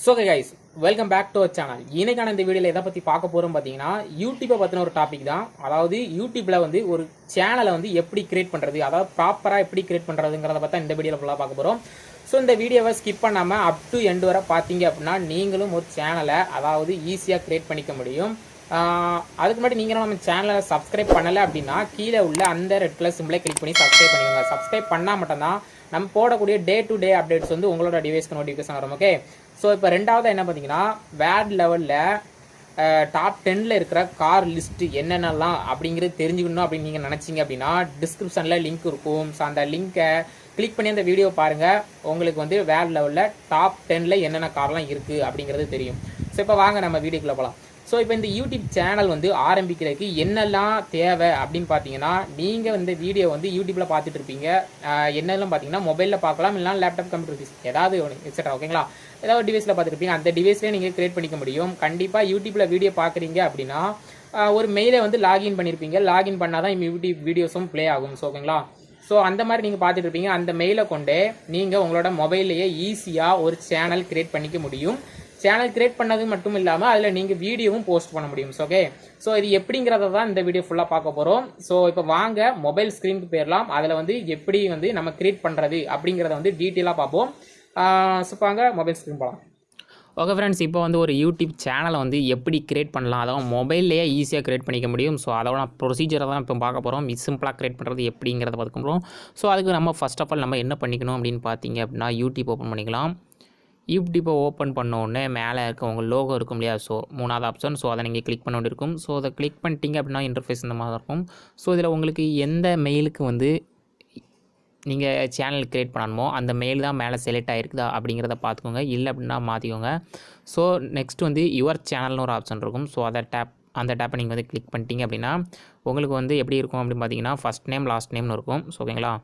So guys welcome back to our channel. இன்னைக்கான இந்த வீடியோவில் எதை பற்றி பார்க்க போகிறோம் பார்த்தீங்கன்னா, யூடியூப்பை பற்றின ஒரு டாபிக் தான். அதாவது யூடியூப்பில் வந்து ஒரு சேனலை வந்து எப்படி கிரியேட் பண்ணுறது, அதாவது ப்ராப்பராக எப்படி கிரியேட் பண்ணுறதுங்கிறத பற்றி இந்த வீடியோவில் ஃபுல்லாக பார்க்க போகிறோம். ஸோ இந்த வீடியோவை ஸ்கிப் பண்ணாமல் அப் டு எண்ட் வரை பார்த்தீங்க அப்படின்னா நீங்களும் ஒரு சேனலை அதாவது ஈஸியாக கிரியேட் பண்ணிக்க முடியும். அதுக்கு முன்னாடி நீங்கள் நம்ம சேனலை சப்ஸ்கிரைப் பண்ணலை அப்படின்னா கீழே உள்ள அந்த ரெட் கலர் சிம்பிளை கிளிக் பண்ணி சப்ஸ்கிரைப் பண்ணிக்கோங்க. சப்ஸ்கிரைப் பண்ணால் மட்டும்தான் நம்ம போடக்கூடிய டே டு டே அப்டேட்ஸ் வந்து உங்களோட டிவைஸ்க்கு நோட்டிஃபிகேஷன் வரும். ஓகே, ஸோ இப்போ ரெண்டாவது என்ன பார்த்தீங்கன்னா, வேர்ல்ட் லெவலில் டாப் 10ல் இருக்கிற கார் லிஸ்ட்டு என்னென்னலாம் அப்படிங்கிறது தெரிஞ்சுக்கணும் அப்படின்னு நீங்கள் நினச்சிங்க அப்படின்னா டிஸ்கிரிப்ஷனில் லிங்க் இருக்கும். ஸோ அந்த லிங்க்கை கிளிக் பண்ணி அந்த வீடியோ பாருங்கள். உங்களுக்கு வந்து வேர்ல்ட் லெவலில் டாப் 10ல் என்னென்ன கார்லாம் இருக்குது அப்படிங்கிறது தெரியும். ஸோ இப்போ வாங்க நம்ம வீடியோக்குள்ளே போகலாம். ஸோ இப்போ இந்த யூடியூப் சேனல் வந்து ஆரம்பிக்கிறதுக்கு என்னெல்லாம் தேவை அப்படின்னு பார்த்தீங்கன்னா, நீங்கள் இந்த வீடியோ வந்து யூடியூப்பில் பார்த்துட்டு இருப்பீங்க. என்னெல்லாம் பார்த்தீங்கன்னா மொபைலில் பார்க்கலாம், இல்லைனா லேப்டாப், கம்ப்யூட்டர், ஏதாவது எக்ஸட்ரா. ஓகேங்களா, ஏதாவது டிவைஸில் பார்த்துருப்பீங்க, அந்த டிவைஸ்லேயே நீங்கள் கிரியேட் பண்ணிக்க முடியும். கண்டிப்பாக யூடியூப்பில் வீடியோ பார்க்குறீங்க அப்படின்னா ஒரு மெயிலை வந்து லாகின் பண்ணியிருப்பீங்க. லாகின் பண்ணால் தான் யூடியூப் வீடியோஸும் ப்ளே ஆகும். ஸோ ஓகேங்களா, ஸோ அந்த மாதிரி நீங்கள் பார்த்துட்டு இருப்பீங்க. அந்த மெயிலை கொண்டே நீங்கள் உங்களோட மொபைல்லையே ஈஸியாக ஒரு சேனல் கிரியேட் பண்ணிக்க முடியும். சேனல் கிரியேட் பண்ணது மட்டும் இல்லாமல் அதில் நீங்கள் வீடியோவும் போஸ்ட் பண்ண முடியும். ஓகே, ஸோ இது எப்படிங்கிறத தான் இந்த வீடியோ ஃபுல்லாக பார்க்க போகிறோம். ஸோ இப்போ வாங்க மொபைல் ஸ்க்ரீனுக்கு போயிடலாம். அதில் வந்து எப்படி வந்து நம்ம கிரியேட் பண்ணுறது அப்படிங்கிறத வந்து டீட்டெயிலாக பார்ப்போம். ஸோ வாங்க மொபைல் ஸ்க்ரீன் போகலாம். ஓகே ஃப்ரெண்ட்ஸ், இப்போ வந்து ஒரு யூடியூப் சேனலை வந்து எப்படி கிரியேட் பண்ணலாம், அதாவது மொபைல்லையே ஈஸியாக கிரியேட் பண்ணிக்க முடியும். ஸோ அதோட ப்ரொசீஜரை தான் இப்போ பார்க்க போகிறோம். சிம்பிளாக கிரியேட் பண்ணுறது எப்படிங்கிறத பார்க்க போகிறோம். ஸோ அதுக்கு நம்ம ஃபர்ஸ்ட் ஆஃப் ஆல் நம்ம என்ன பண்ணிக்கணும் அப்படின்னு பார்த்தீங்க அப்படின்னா, யூடியூப் ஓப்பன் பண்ணிக்கலாம். யூடியூப்பை ஓப்பன் பண்ணோடனே மேலே இருக்க உங்கள் லோகோ இருக்கும் இல்லையா, ஸோ மூணாவது ஆப்ஷன். ஸோ அதை நீங்கள் கிளிக் பண்ண வேண்டியிருக்கும். ஸோ அதை கிளிக் பண்ணிட்டீங்க அப்படின்னா இன்டர்ஃபேஸ் இந்த மாதிரி இருக்கும். ஸோ இதில் உங்களுக்கு எந்த மெயிலுக்கு வந்து நீங்கள் சேனல் க்ரியேட் பண்ணணுமோ அந்த மெயில் தான் மேலே செலக்ட் ஆகிருக்குதா அப்படிங்கிறத பார்த்துக்கோங்க. இல்லை அப்படின்னா மாற்றிக்கோங்க. ஸோ நெக்ஸ்ட் வந்து யுவர் சேனல்னு ஒரு ஆப்ஷன் இருக்கும். ஸோ அந்த டேப்பை நீங்கள் வந்து கிளிக் பண்ணிட்டீங்க அப்படின்னா உங்களுக்கு வந்து எப்படி இருக்கும் அப்படின்னு பார்த்தீங்கன்னா, ஃபஸ்ட் நேம் லாஸ்ட் நேம்னு இருக்கும். ஸோ ஓகேங்களா,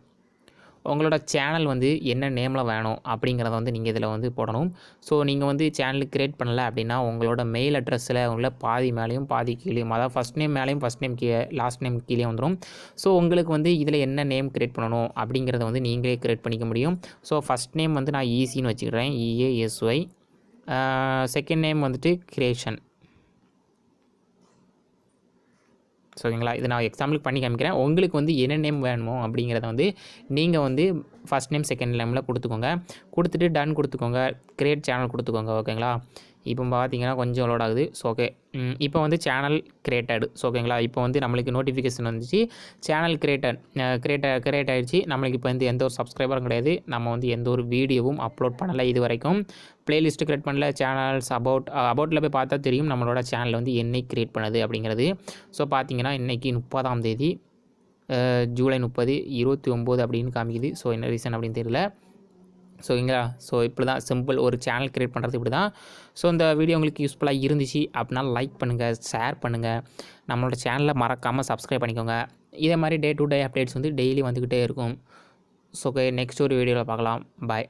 உங்களோட சேனல் வந்து என்ன நேமில் வேணும் அப்படிங்கிறத வந்து நீங்கள் இதில் வந்து போடணும். ஸோ நீங்கள் வந்து சேனல் க்ரியேட் பண்ணலை அப்படின்னா உங்களோட மெயில் அட்ரஸில் உள்ள பாதி மேலேயும் பாதி கீழேயும், அதாவது ஃபஸ்ட் நேம் மேலேயும் ஃபஸ்ட் நேம் கீழே லாஸ்ட் நேம் கீழே வந்துடும். ஸோ உங்களுக்கு வந்து இதில் என்ன நேம் க்ரியேட் பண்ணணும் அப்படிங்கிறத வந்து நீங்களே க்ரியேட் பண்ணிக்க முடியும். ஸோ ஃபஸ்ட் நேம் வந்து நான் ஈஸின்னு வச்சுக்கிறேன், EASY. செகண்ட் நேம் வந்துட்டு கிரியேஷன். ஸோ ஓகேங்களா, இது நான் எக்ஸாம்பிளுக்கு பண்ணி காமிக்கிறேன். உங்களுக்கு வந்து என்ன நேம் வேணுமோ அப்படிங்கிறத வந்து நீங்கள் வந்து ஃபஸ்ட் நேம் செகண்ட் நேமில் கொடுத்துக்கோங்க. கொடுத்துட்டு டன் கொடுத்துக்கோங்க, கிரியேட் சேனல் கொடுத்துக்கோங்க. ஓகேங்களா, இப்போ பார்த்தீங்கன்னா கொஞ்சம் லோட் ஆகுது. ஸோ ஓகே, இப்போ வந்து சேனல் கிரியேட்டட். ஸோ ஓகேங்களா, இப்போ வந்து நம்மளுக்கு நோட்டிஃபிகேஷன் வந்துச்சு, சேனல் கிரியேட் ஆகிடுச்சு. நம்மளுக்கு இப்போ வந்து எந்த ஒரு சப்ஸ்கிரைபரும் கிடையாது. நம்ம வந்து எந்த ஒரு வீடியோவும் அப்லோட் பண்ணலை இது வரைக்கும். ப்ளேலிஸ்ட்டு கிரியேட் பண்ணல. சேனல்ஸ் அபவுட்டில் போய் பார்த்தா தெரியும் நம்மளோட சேனலில் வந்து என்னைக்கு கிரியேட் பண்ணுது அப்படிங்கிறது. ஸோ பார்த்தீங்கன்னா இன்றைக்கி 30ஆம் தேதி ஜூலை 30 29 அப்படின்னு காமிக்குது. ஸோ என்ன ரீசன் அப்படின்னு தெரியல. ஸோ ஓகேங்களா, ஸோ இப்படி தான் சிம்பிள் ஒரு சேனல் கிரியேட் பண்ணுறது இப்படி தான். ஸோ இந்த வீடியோ உங்களுக்கு யூஸ்ஃபுல்லாக இருந்துச்சு அப்படின்னா லைக் பண்ணுங்கள், ஷேர் பண்ணுங்கள், நம்மளோட சேனலை மறக்காமல் சப்ஸ்கிரைப் பண்ணிக்கோங்க. இதே மாதிரி டே டு டே அப்டேட்ஸ் வந்து டெய்லி வந்துக்கிட்டே இருக்கும். ஸோ ஓகே, நெக்ஸ்ட் ஒரு வீடியோவில் பார்க்கலாம். பாய்.